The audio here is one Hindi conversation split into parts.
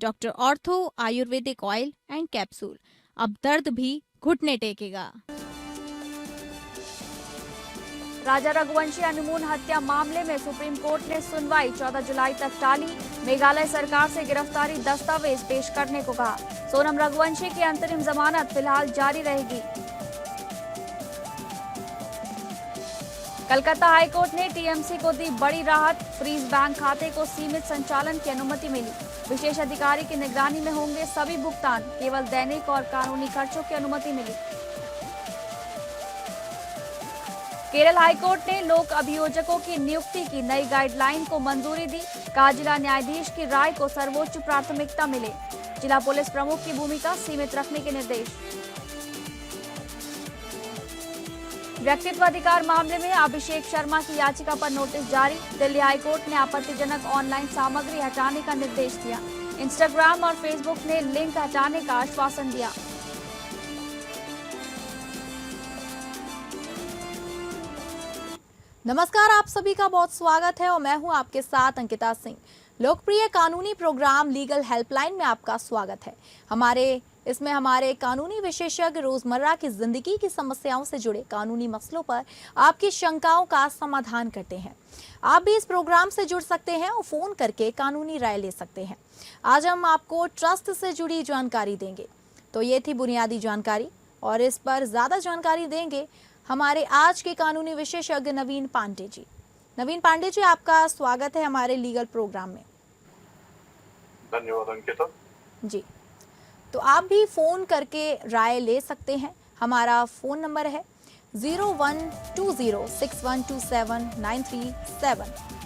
Doctor ortho Ayurvedic oil and capsule. अब दर्द भी घुटने टेकेगा। राजा रघुवंशी हनीमून हत्या मामले में सुप्रीम कोर्ट ने सुनवाई 14 जुलाई तक टाली। मेघालय सरकार से गिरफ्तारी दस्तावेज पेश करने को कहा। सोनम रघुवंशी की अंतरिम जमानत फिलहाल जारी रहेगी। कलकत्ता हाईकोर्ट ने टीएमसी को दी बड़ी राहत। फ्रीज बैंक खाते को सीमित संचालन की अनुमति मिली। विशेष अधिकारी की निगरानी में होंगे सभी भुगतान, केवल दैनिक और कानूनी खर्चों की अनुमति मिली। केरल हाईकोर्ट ने लोक अभियोजकों की नियुक्ति की नई गाइडलाइन को मंजूरी दी। कहा जिला न्यायाधीश की राय को सर्वोच्च प्राथमिकता मिले। जिला पुलिस प्रमुख की भूमिका सीमित रखने के निर्देश। व्यक्तित्व अधिकार मामले में अभिषेक शर्मा की याचिका पर नोटिस जारी। दिल्ली हाईकोर्ट ने आपत्तिजनक ऑनलाइन सामग्री हटाने का निर्देश दिया। इंस्टाग्राम और फेसबुक ने लिंक हटाने का आश्वासन दिया। नमस्कार, आप सभी का बहुत स्वागत है और मैं हूं आपके साथ अंकिता सिंह। लोकप्रिय कानूनी प्रोग्राम लीगल हेल्पलाइन में आपका स्वागत है। इसमें हमारे कानूनी विशेषज्ञ रोजमर्रा की जिंदगी की समस्याओं से जुड़े कानूनी मसलों पर आपकी शंकाओं का समाधान करते हैं। आप भी इस प्रोग्राम से जुड़ सकते हैं और फोन करके कानूनी राय ले सकते हैं। आज हम आपको ट्रस्ट से जुड़ी जानकारी देंगे। तो ये थी बुनियादी जानकारी और इस पर ज्यादा जानकारी देंगे हमारे आज के कानूनी विशेषज्ञ नवीन पांडे जी। नवीन पांडे जी, आपका स्वागत है हमारे लीगल प्रोग्राम में। धन्यवाद अंकिता जी, तो आप भी फोन करके राय ले सकते हैं। हमारा फोन नंबर है 0120612793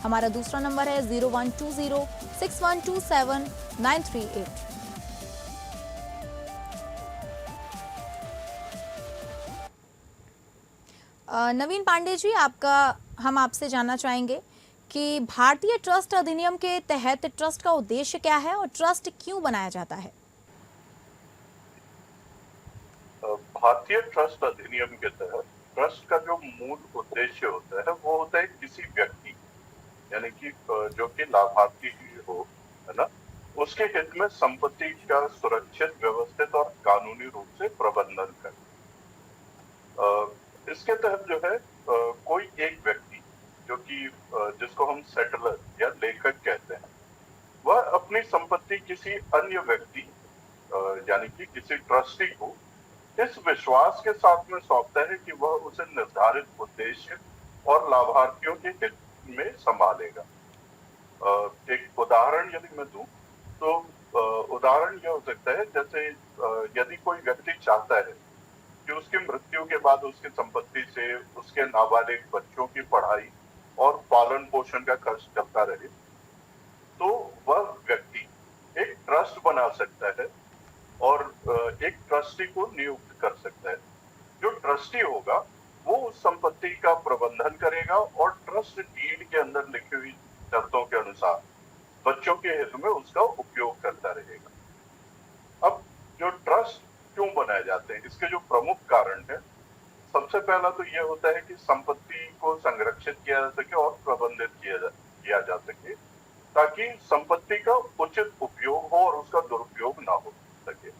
हमारा दूसरा नंबर है 0120612793। नवीन पांडे जी, हम आपसे जानना चाहेंगे कि भारतीय ट्रस्ट अधिनियम के तहत ट्रस्ट का उद्देश्य क्या है और ट्रस्ट क्यों बनाया जाता है? भारतीय ट्रस्ट अधिनियम के तहत ट्रस्ट का जो मूल उद्देश्य होता है वो होता है किसी व्यक्ति यानी कि जो कि लाभार्थी हो, है ना, उसके हित में संपत्ति का सुरक्षित, व्यवस्थित और कानूनी रूप से प्रबंधन करना। इसके तहत जो है कोई एक व्यक्ति जो कि जिसको हम सेटलर या लेखक कहते हैं, वह अपनी संपत्ति किसी अन्य व्यक्ति यानी कि किसी ट्रस्टी को इस विश्वास के साथ में सौंपता है कि वह उसे निर्धारित उद्देश्य और लाभार्थियों के हित में संभालेगा। एक उदाहरण यदि मैं दूं तो उदाहरण यह हो सकता है, जैसे यदि कोई व्यक्ति चाहता है कि उसकी मृत्यु के बाद उसकी संपत्ति से उसके नाबालिग बच्चों की पढ़ाई और पालन पोषण का खर्च चलता रहे, तो वह व्यक्ति एक ट्रस्ट बना सकता है और एक ट्रस्टी को नियुक्त कर सकता है। जो ट्रस्टी होगा वो उस संपत्ति का प्रबंधन करेगा और ट्रस्ट डीड के अंदर लिखी हुई शर्तों के अनुसार बच्चों के हित में उसका उपयोग करता रहेगा। अब जो ट्रस्ट क्यों बनाए जाते हैं, इसके जो प्रमुख कारण है, सबसे पहला तो यह होता है कि संपत्ति को संरक्षित किया जा सके और प्रबंधित किया जा सके, ताकि संपत्ति का उचित उपयोग हो और उसका दुरुपयोग ना हो सके।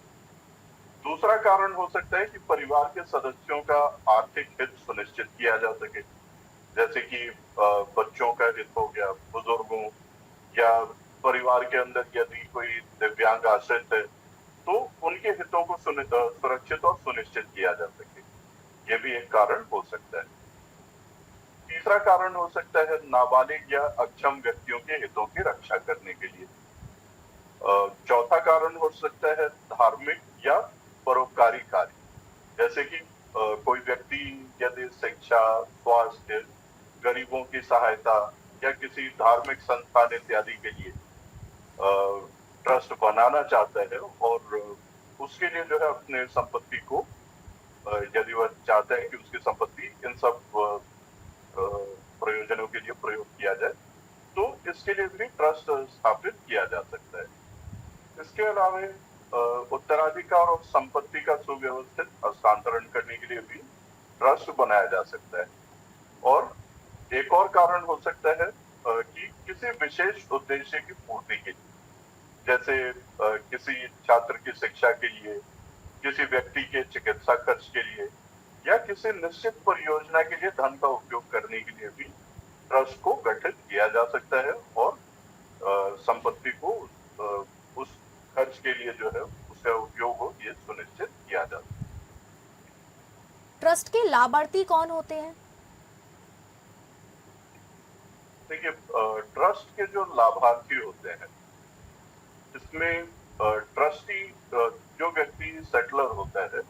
दूसरा कारण हो सकता है कि परिवार के सदस्यों का आर्थिक हित सुनिश्चित किया जा सके, जैसे कि बच्चों का हित हो गया, बुजुर्गों या परिवार के अंदर यदि कोई दिव्यांग आश्रित है तो उनके हितों को सुरक्षित और सुनिश्चित किया जा सके। ये भी एक कारण हो सकता है। तीसरा कारण हो सकता है नाबालिग या अक्षम व्यक्तियों के हितों की रक्षा करने के लिए। चौथा कारण हो सकता है धार्मिक या परोपकारी कार्य, जैसे कि कोई व्यक्ति यदि शिक्षा, स्वास्थ्य, गरीबों की सहायता या किसी धार्मिक संस्थान इत्यादि के लिए ट्रस्ट बनाना चाहता है और उसके लिए जो है अपने संपत्ति को, यदि वह चाहता है कि उसकी संपत्ति इन सब प्रयोजनों के लिए प्रयोग किया जाए, तो इसके लिए भी ट्रस्ट स्थापित किया जा सकता है। इसके अलावा उत्तराधिकार और संपत्ति का सुव्यवस्थित हस्तांतरण करने के लिए भी ट्रस्ट बनाया जा सकता है। और एक और कारण हो सकता है कि किसी विशेष उद्देश्य की पूर्ति के लिए, जैसे किसी छात्र की शिक्षा के लिए, किसी व्यक्ति के चिकित्सा खर्च के लिए या किसी निश्चित परियोजना के लिए धन का उपयोग करने के लिए भी ट्रस्ट को गठित किया जा सकता है और संपत्ति को उस खर्च के लिए जो है उसका उपयोग हो ये सुनिश्चित किया जा सकता है। ट्रस्ट के लाभार्थी कौन होते हैं? देखिए, ट्रस्ट के जो लाभार्थी होते हैं इसमें ट्रस्टी जो व्यक्ति सेटलर होता है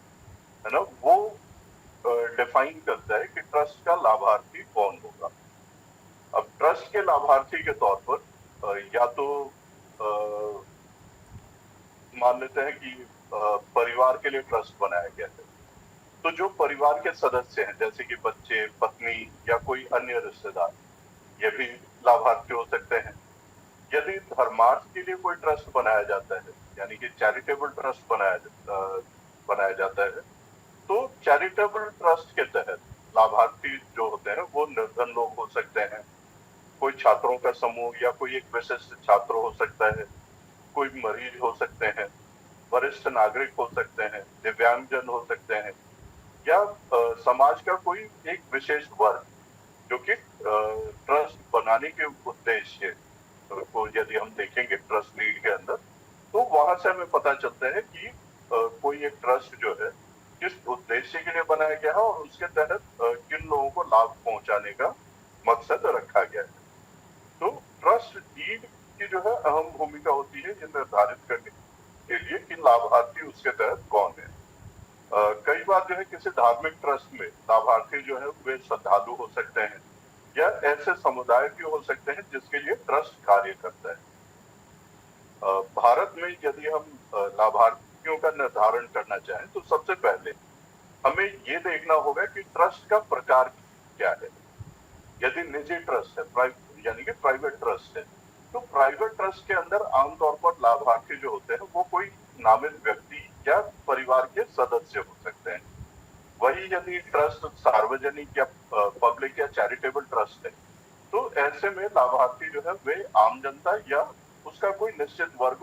ना, वो डिफाइन करता है कि ट्रस्ट का लाभार्थी कौन होगा। अब ट्रस्ट के लाभार्थी के तौर पर या तो मान लेते हैं कि परिवार के लिए ट्रस्ट बनाया गया है, तो जो परिवार के सदस्य हैं जैसे कि बच्चे, पत्नी या कोई अन्य रिश्तेदार, ये भी लाभार्थी हो सकते हैं। यदि धर्मार्थ के लिए कोई ट्रस्ट बनाया जाता है, यानी कि चैरिटेबल ट्रस्ट बनाया जाता है, तो चैरिटेबल ट्रस्ट के तहत लाभार्थी जो होते हैं वो निर्धन लोग हो सकते हैं, कोई छात्रों का समूह या कोई एक विशिष्ट छात्र हो सकता है, कोई मरीज हो सकते हैं, वरिष्ठ नागरिक हो सकते हैं, दिव्यांगजन हो सकते हैं या समाज का कोई एक विशेष वर्ग जो कि ट्रस्ट बनाने के उद्देश्य को यदि हम देखेंगे ट्रस्ट लीड के अंदर, तो वहां से हमें पता चलता है कि कोई एक ट्रस्ट जो है किस उद्देश्य के लिए बनाया गया है और उसके तहत किन लोगों को लाभ पहुंचाने का मकसद रखा गया है। तो ट्रस्ट डीड की जो है अहम भूमिका होती है ये निर्धारित करने के लिए कि लाभार्थी उसके तहत कौन है। कई बार जो है किसी धार्मिक ट्रस्ट में लाभार्थी जो है वे श्रद्धालु हो सकते हैं या ऐसे समुदाय भी हो सकते हैं जिसके लिए ट्रस्ट कार्य करता है। भारत में यदि हम लाभार्थियों का निर्धारण करना चाहें तो सबसे पहले हमें ये देखना होगा कि ट्रस्ट का प्रकार क्या है। यदि निजी ट्रस्ट है, यानी कि प्राइवेट ट्रस्ट है, तो प्राइवेट ट्रस्ट के अंदर आमतौर पर लाभार्थी जो होते हैं वो कोई नामित व्यक्ति या परिवार के सदस्य हो सकते हैं। वही यदि ट्रस्ट सार्वजनिक या पब्लिक या चैरिटेबल ट्रस्ट है, तो ऐसे में लाभार्थी जो है वे आम जनता या उसका कोई निश्चित वर्ग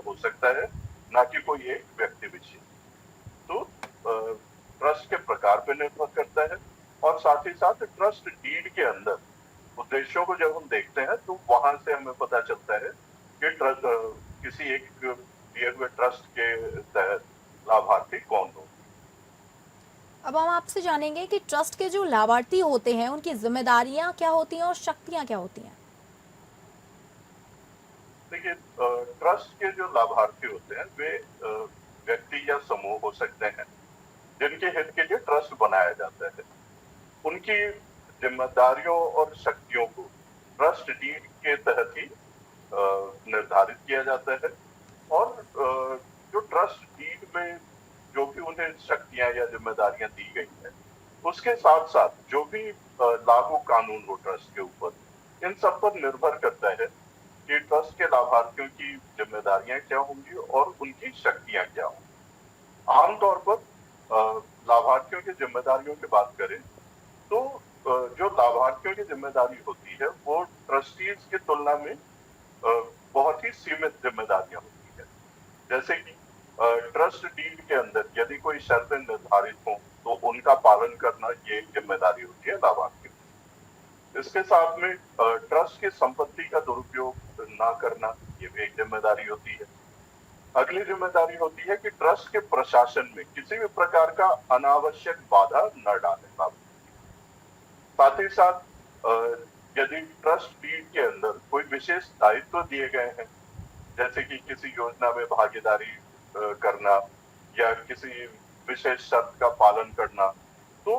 हो सकता है, ना कि कोई एक व्यक्ति विशेष। तो ट्रस्ट के प्रकार पर निर्भर करता है और साथ ही साथ ट्रस्ट डीड के अंदर उद्देश्यों को जब हम देखते हैं तो वहां से हमें पता चलता है कि किसी एक दिए हुए ट्रस्ट के तहत लाभार्थी कौन हो। अब हम आपसे जानेंगे कि ट्रस्ट के जो लाभार्थी होते हैं उनकी जिम्मेदारियां क्या होती हैं और शक्तियां क्या होती हैं। देखिए, ट्रस्ट के जो लाभार्थी होते हैं वे व्यक्ति या समूह हो सकते हैं जिनके हित के लिए ट्रस्ट बनाया जाता है। उनकी जिम्मेदारियों और शक्तियों को ट्रस्ट डीड के तहत ही निर्धारित किया जाता है और जो ट्रस्ट डीड में जो भी उन्हें शक्तियां या जिम्मेदारियां दी गई है उसके साथ साथ जो भी लागू कानून हो ट्रस्ट के ऊपर, इन सब पर निर्भर करता है कि ट्रस्ट के लाभार्थियों की जिम्मेदारियां क्या होंगी और उनकी शक्तियां क्या होंगी। आमतौर पर लाभार्थियों की जिम्मेदारियों की बात करें तो जो लाभार्थियों की जिम्मेदारी होती है वो ट्रस्टीज की तुलना में बहुत ही सीमित जिम्मेदारियां होती है। जैसे कि ट्रस्ट डीड के अंदर यदि कोई शर्तें निर्धारित हो तो उनका पालन करना ये एक जिम्मेदारी होती है लाभार्थियों। इसके साथ में ट्रस्ट की संपत्ति का दुरुपयोग ना करना ये भी एक जिम्मेदारी होती है। अगली जिम्मेदारी होती है कि ट्रस्ट के प्रशासन में किसी भी प्रकार का अनावश्यक बाधा न डालें। साथ ही साथ यदि ट्रस्ट डीड के अंदर कोई विशेष दायित्व दिए गए हैं, जैसे कि किसी योजना में भागीदारी करना या किसी विशेष शर्त का पालन करना, तो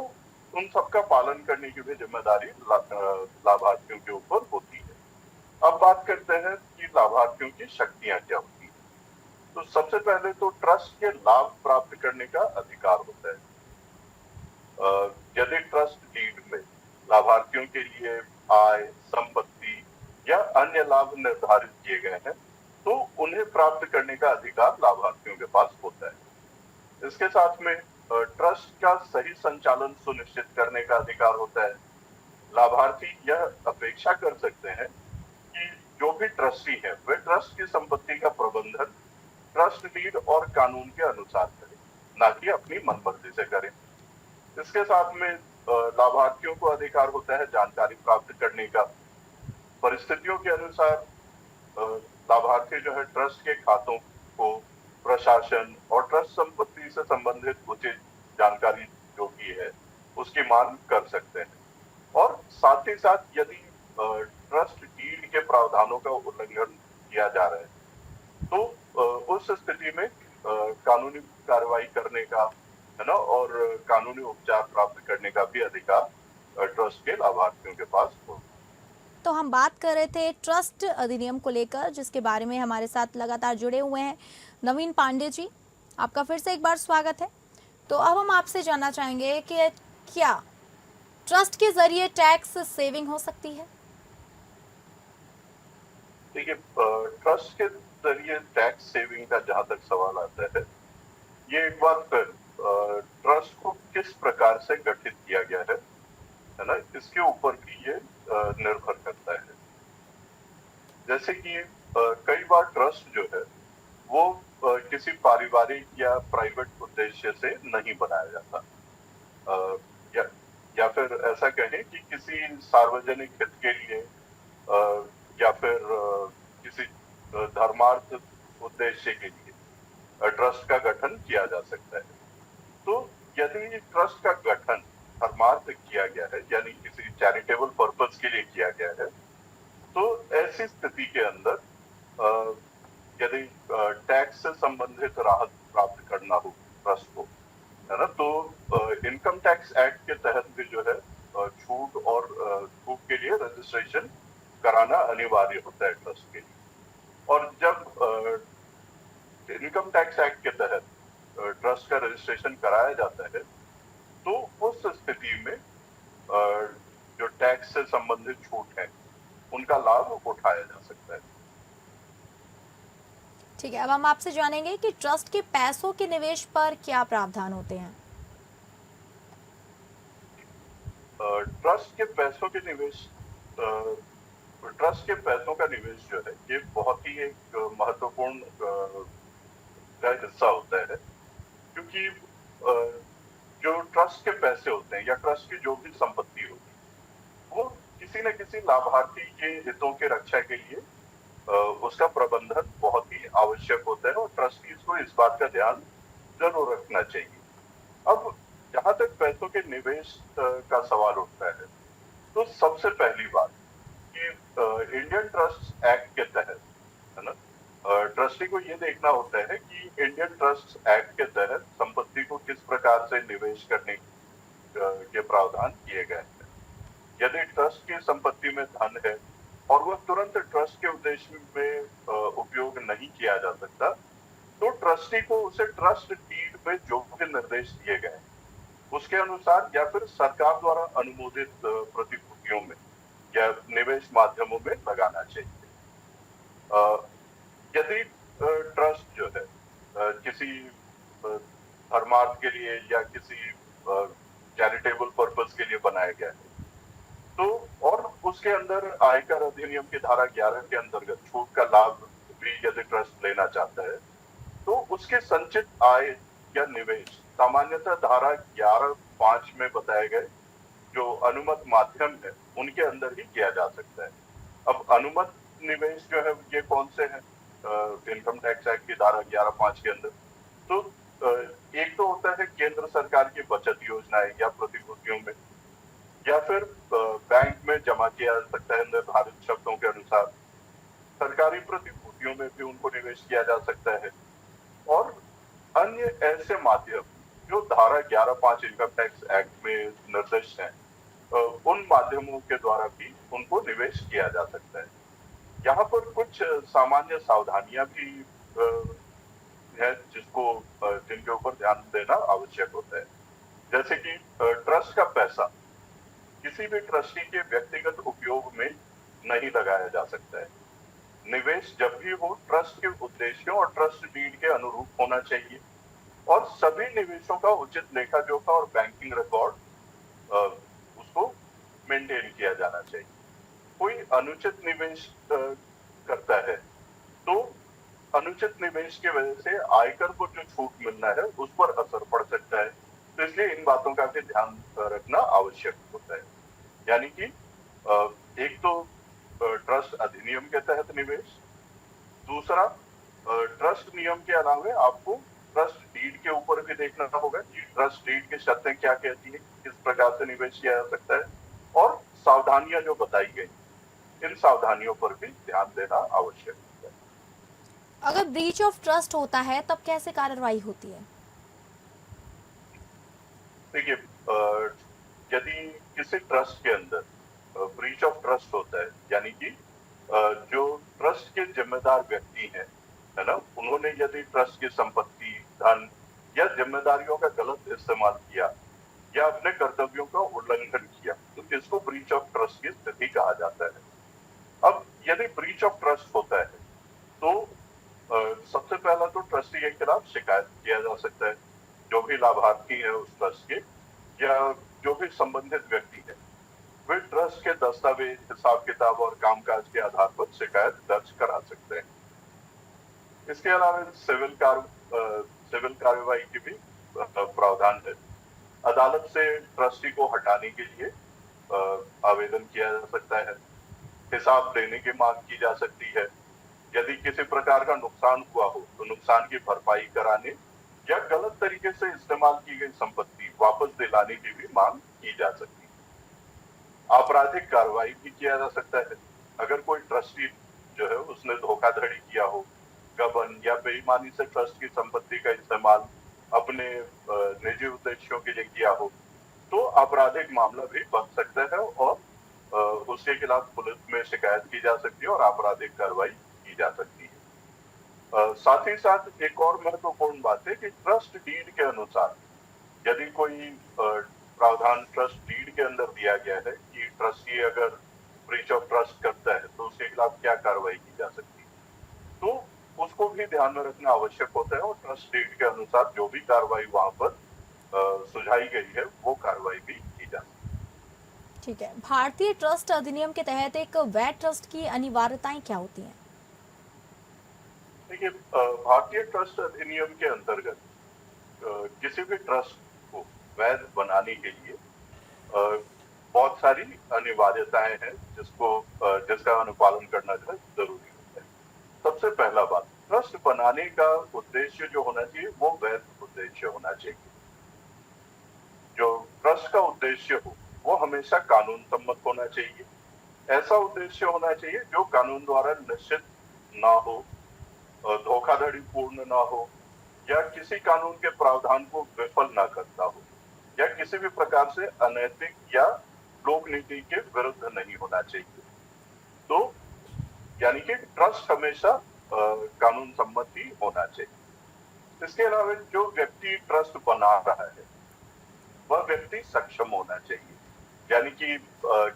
उन सबका पालन करने की भी जिम्मेदारी लाभार्थियों के ऊपर होती है। अब बात करते हैं कि लाभार्थियों की शक्तियां क्या होती हैं। तो सबसे पहले तो ट्रस्ट के लाभ प्राप्त करने का अधिकार होता है। यदि ट्रस्ट डीड में लाभार्थियों के लिए आय, संपत्ति या अन्य लाभ निर्धारित किए गए हैं तो उन्हें प्राप्त करने का अधिकार लाभार्थियों के पास होता है। इसके साथ में ट्रस्ट का सही संचालन सुनिश्चित करने का अधिकार होता है। लाभार्थी यह अपेक्षा कर सकते हैं कि जो भी ट्रस्टी है वे ट्रस्ट की संपत्ति का प्रबंधन ट्रस्ट डीड और कानून के अनुसार करें, ना कि अपनी मनमर्जी से करें। इसके साथ में लाभार्थियों को अधिकार होता है जानकारी प्राप्त करने का। परिस्थितियों के अनुसार लाभार्थी जो है ट्रस्ट के खातों को, प्रशासन और ट्रस्ट संपत्ति से संबंधित उचित जानकारी जो भी है उसकी मांग कर सकते हैं। और साथ ही साथ यदि ट्रस्ट डीड के प्रावधानों का उल्लंघन किया जा रहा है तो उस स्थिति में कानूनी कार्रवाई करने का, है ना, और कानूनी उपचार प्राप्त करने का भी अधिकार ट्रस्ट के लाभार्थियों के पास हो। तो हम बात कर रहे थे ट्रस्ट अधिनियम को लेकर, जिसके बारे में हमारे साथ लगातार जुड़े हुए हैं नवीन पांडे जी। आपका फिर से एक बार स्वागत है। तो अब हम आपसे जानना चाहेंगे कि क्या ट्रस्ट के जरिए टैक्स सेविंग हो सकती है? देखिए, ट्रस्ट के जरिए टैक्स सेविंग का जहां तक सवाल आता है, ये एक बार फिर ट्रस्ट को किस प्रकार से गठित किया गया है ना, इसके ऊपर भी ये निर्भर करता है। जैसे कि कई बार ट्रस्ट जो है वो किसी पारिवारिक या प्राइवेट उद्देश्य से नहीं बनाया जाता, या फिर ऐसा कहें कि किसी सार्वजनिक हित के लिए या फिर किसी धर्मार्थ उद्देश्य के लिए ट्रस्ट का गठन किया जा सकता है। तो यदि ट्रस्ट का गठन धर्मार्थ किया गया है, यानी किसी चैरिटेबल पर्पस के लिए किया गया है, तो ऐसी स्थिति के अंदर यदि टैक्स से संबंधित राहत प्राप्त करना हो ट्रस्ट को, है ना, तो इनकम टैक्स एक्ट के तहत भी जो है छूट और छूट के लिए रजिस्ट्रेशन कराना अनिवार्य होता है ट्रस्ट के लिए। और जब इनकम टैक्स एक्ट के तहत ट्रस्ट का रजिस्ट्रेशन कराया जाता है तो उस स्थिति में जो टैक्स से संबंधित छूट है उनका लाभ उठाया जा सकता है। ठीक है, अब हम आपसे जानेंगे कि ट्रस्ट के पैसों के निवेश पर क्या प्रावधान होते हैं? ट्रस्ट के पैसों के निवेश, ट्रस्ट के पैसों का निवेश जो है ये बहुत ही एक महत्वपूर्ण का हिस्सा होता है, क्योंकि जो ट्रस्ट के पैसे होते हैं या ट्रस्ट की जो भी संपत्ति होती है वो किसी न किसी लाभार्थी के हितों के रक्षा के लिए उसका प्रबंधन बहुत ही आवश्यक होता है और ट्रस्टीज को इस बात का ध्यान जरूर रखना चाहिए। अब जहां तक पैसों के निवेश का सवाल उठता है तो सबसे पहली बात कि इंडियन ट्रस्ट एक्ट के तहत, है ना, ट्रस्टी को ये देखना होता है कि इंडियन ट्रस्ट एक्ट के तहत संपत्ति को किस प्रकार से निवेश करने के प्रावधान किए गए हैं। यदि ट्रस्ट की संपत्ति में धन है और वह तुरंत ट्रस्ट के उद्देश्य में उपयोग नहीं किया जा सकता तो ट्रस्टी को उसे ट्रस्ट डीड में जो भी निर्देश दिए गए उसके अनुसार या फिर सरकार द्वारा अनुमोदित प्रतिभूतियों में या निवेश माध्यमों में लगाना चाहिए। यदि ट्रस्ट जो है किसी धर्मार्थ के लिए या किसी चैरिटेबल पर्पस के लिए बनाया गया है तो और उसके अंदर आयकर अधिनियम की धारा 11 के अंतर्गत छूट का लाभ भी यदि ट्रस्ट लेना चाहता है तो उसके संचित आय या निवेश सामान्यतः धारा 11(5) में बताए गए जो अनुमत माध्यम है उनके अंदर ही किया जा सकता है। अब अनुमत निवेश जो है ये कौन से हैं इनकम टैक्स एक्ट की धारा 11(5) के अंदर? तो एक तो होता है केंद्र सरकार की बचत योजनाएं या प्रतिभूतियों में, या फिर बैंक में जमा किया जा सकता है निर्धारित शर्तों के अनुसार। सरकारी प्रतिभूतियों में भी उनको निवेश किया जा सकता है और अन्य ऐसे माध्यम जो धारा 11(5) इनकम टैक्स एक्ट में निर्दिष्ट हैं उन माध्यमों के द्वारा भी उनको निवेश किया जा सकता है। यहाँ पर कुछ सामान्य सावधानियां भी है जिनके ऊपर ध्यान देना आवश्यक होता है। जैसे कि ट्रस्ट का पैसा किसी भी ट्रस्टी के व्यक्तिगत उपयोग में नहीं लगाया जा सकता है। निवेश जब भी हो ट्रस्ट के उद्देश्यों और ट्रस्ट डीड के अनुरूप होना चाहिए और सभी निवेशों का उचित लेखा जोखा और बैंकिंग रिकॉर्ड उसको मेंटेन किया जाना चाहिए। कोई अनुचित निवेश करता है तो अनुचित निवेश की वजह से आयकर को जो छूट मिलना है उस पर असर पड़ सकता है। तो इसलिए इन बातों का भी ध्यान रखना आवश्यक होता है। यानी कि एक तो ट्रस्ट अधिनियम के तहत निवेश, दूसरा ट्रस्ट नियम के अलावा आपको ट्रस्ट डीड के ऊपर भी देखना होगा कि ट्रस्ट डीड की शर्तें क्या कहती है, किस प्रकार से निवेश किया जा सकता है, और सावधानियां जो बताई गई, इन सावधानियों पर भी ध्यान देना आवश्यक है। अगर ब्रीच ऑफ ट्रस्ट होता है तब कैसे कार्रवाई होती है? देखिए, यदि किसी ट्रस्ट के अंदर ब्रीच ऑफ ट्रस्ट होता है, यानी कि जो ट्रस्ट के जिम्मेदार व्यक्ति हैं, है ना, उन्होंने यदि ट्रस्ट की संपत्ति, धन या जिम्मेदारियों का गलत इस्तेमाल किया या अपने कर्तव्यों का उल्लंघन किया, तो इसको ब्रीच ऑफ ट्रस्ट की स्थिति कहा जाता है। अब यदि ब्रीच ऑफ ट्रस्ट होता है तो सबसे पहला तो ट्रस्टी के खिलाफ शिकायत किया जा सकता है। जो भी लाभार्थी है उस ट्रस्ट के या जो भी संबंधित व्यक्ति है, वे ट्रस्ट के दस्तावेज, हिसाब किताब और कामकाज के आधार पर शिकायत दर्ज करा सकते हैं। इसके अलावा सिविल कार्यवाही की भी प्रावधान है। अदालत से ट्रस्टी को हटाने के लिए आवेदन किया जा सकता है। हिसाब देने की मांग की जा सकती है। यदि किसी प्रकार का नुकसान हुआ हो तो नुकसान की भरपाई कराने या गलत तरीके से इस्तेमाल की गई संपत्ति वापस दिलाने की भी मांग की जा सकती है। आपराधिक कार्रवाई भी किया जा सकता है। अगर कोई ट्रस्टी जो है उसने धोखाधड़ी किया हो, गबन या बेईमानी से ट्रस्ट की संपत्ति का इस्तेमाल अपने निजी उद्देश्यों के लिए किया हो, तो आपराधिक मामला भी बन सकता है और उसके खिलाफ पुलिस में शिकायत की जा सकती है और आपराधिक कार्रवाई की जा सकती है। साथ ही साथ एक और महत्वपूर्ण बात है कि ट्रस्ट डीड के अनुसार यदि कोई प्रावधान ट्रस्ट डीड के अंदर दिया गया है कि ट्रस्टी अगर ब्रीच ऑफ ट्रस्ट करता है तो उसके खिलाफ क्या कार्रवाई की जा सकती है, तो उसको भी ध्यान में रखना आवश्यक होता है और ट्रस्ट डीड के अनुसार जो भी कार्रवाई वहां पर सुझाई गई है वो कार्रवाई भी की जा सकती है। ठीक है, भारतीय ट्रस्ट अधिनियम के तहत एक वैध ट्रस्ट की अनिवार्यताएं क्या होती हैं? देखिए, भारतीय ट्रस्ट अधिनियम के अंतर्गत किसी भी ट्रस्ट को वैध बनाने के लिए बहुत सारी अनिवार्यताएं हैं जिसका अनुपालन करना जो है जरूरी होता है। सबसे पहला बात, ट्रस्ट बनाने का उद्देश्य जो होना चाहिए वो वैध उद्देश्य होना चाहिए। जो ट्रस्ट का उद्देश्य हो वो हमेशा कानून सम्मत होना चाहिए। ऐसा उद्देश्य होना चाहिए जो कानून द्वारा निश्चित ना हो, धोखाधड़ी पूर्ण ना हो या किसी कानून के प्रावधान को विफल ना करता हो या किसी भी प्रकार से अनैतिक या लोक नीति के विरुद्ध नहीं होना चाहिए। तो यानी कि ट्रस्ट हमेशा कानून सम्मत ही होना चाहिए। इसके अलावा जो व्यक्ति ट्रस्ट बना रहा है वह व्यक्ति सक्षम होना चाहिए, यानी कि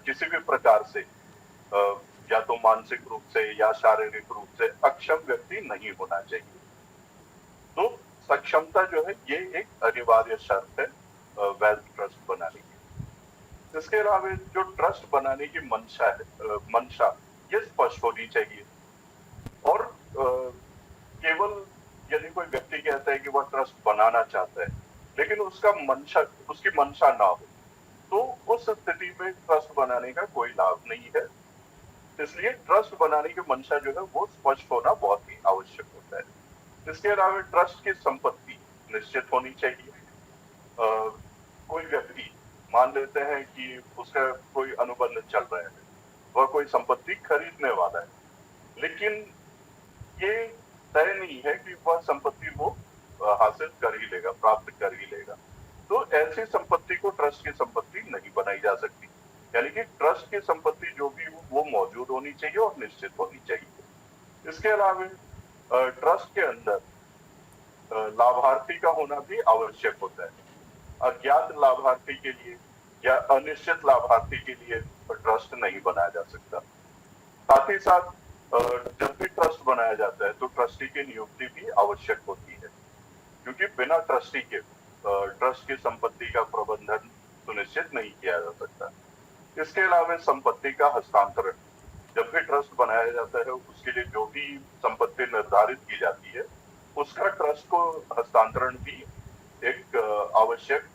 किसी भी प्रकार से या तो मानसिक रूप से या शारीरिक रूप से अक्षम व्यक्ति नहीं होना चाहिए। तो सक्षमता जो है ये एक अनिवार्य शर्त है वैध ट्रस्ट बनाने की। इसके अलावा जो ट्रस्ट बनाने की मंशा ये स्पष्ट होनी चाहिए और केवल यदि कोई व्यक्ति कहता है कि वह ट्रस्ट बनाना चाहता है लेकिन उसकी मंशा ना हो तो उस स्थिति में ट्रस्ट बनाने का कोई लाभ नहीं है। इसलिए ट्रस्ट बनाने की मंशा जो है वो स्पष्ट होना बहुत ही आवश्यक होता है। इसके अलावा ट्रस्ट की संपत्ति निश्चित होनी चाहिए। कोई व्यक्ति मान लेते हैं कि उसका कोई अनुबंध चल रहा है, वह कोई संपत्ति खरीदने वाला है, लेकिन ये तय नहीं है कि वह संपत्ति वो हासिल कर ही लेगा, प्राप्त कर ही लेगा, तो ऐसी संपत्ति को ट्रस्ट की संपत्ति नहीं बनाई जा सकती। यानी कि ट्रस्ट की संपत्ति जो भी हो वो मौजूद होनी चाहिए और निश्चित होनी चाहिए। इसके अलावा ट्रस्ट के अंदर लाभार्थी का होना भी आवश्यक होता है। अज्ञात लाभार्थी के लिए या अनिश्चित लाभार्थी के लिए ट्रस्ट नहीं बनाया जा सकता। साथ ही साथ जब भी ट्रस्ट बनाया जाता है तो ट्रस्टी की नियुक्ति भी आवश्यक होती है, क्योंकि बिना ट्रस्टी के ट्रस्ट की संपत्ति का प्रबंधन सुनिश्चित नहीं किया जा सकता। इसके अलावा संपत्ति का हस्तांतरण जब भी ट्रस्ट बनाया जाता है उसके लिए जो भी संपत्ति निर्धारित की जाती है उसका ट्रस्ट को हस्तांतरण भी एक आवश्यक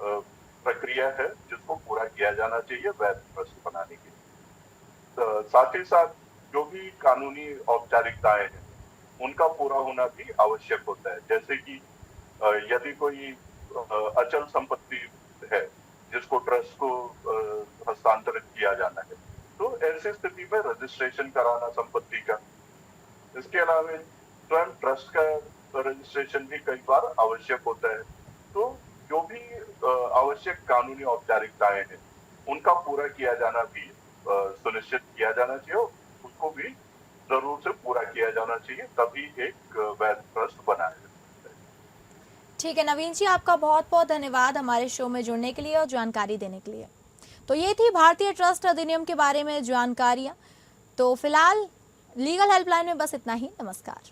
प्रक्रिया है जिसको पूरा किया जाना चाहिए वैध ट्रस्ट बनाने के लिए। साथ ही साथ जो भी कानूनी औपचारिकताएं हैं उनका पूरा होना भी आवश्यक होता है। जैसे कि यदि कोई अचल संपत्ति है जिसको ट्रस्ट को हस्तांतरित किया जाना है तो ऐसी स्थिति में रजिस्ट्रेशन कराना संपत्ति का, इसके अलावा स्वयं ट्रस्ट का रजिस्ट्रेशन भी कई बार आवश्यक होता है। तो जो भी आवश्यक कानूनी औपचारिकताएं हैं उनका पूरा किया जाना भी सुनिश्चित किया जाना चाहिए, उसको भी जरूर से पूरा किया जाना चाहिए, तभी एक वैध ट्रस्ट बनाया जा सकता है। ठीक है नवीन जी, आपका बहुत बहुत धन्यवाद हमारे शो में जुड़ने के लिए और जानकारी देने के लिए। तो ये थी भारतीय ट्रस्ट अधिनियम के बारे में जानकारियां। तो फिलहाल लीगल हेल्पलाइन में बस इतना ही। नमस्कार।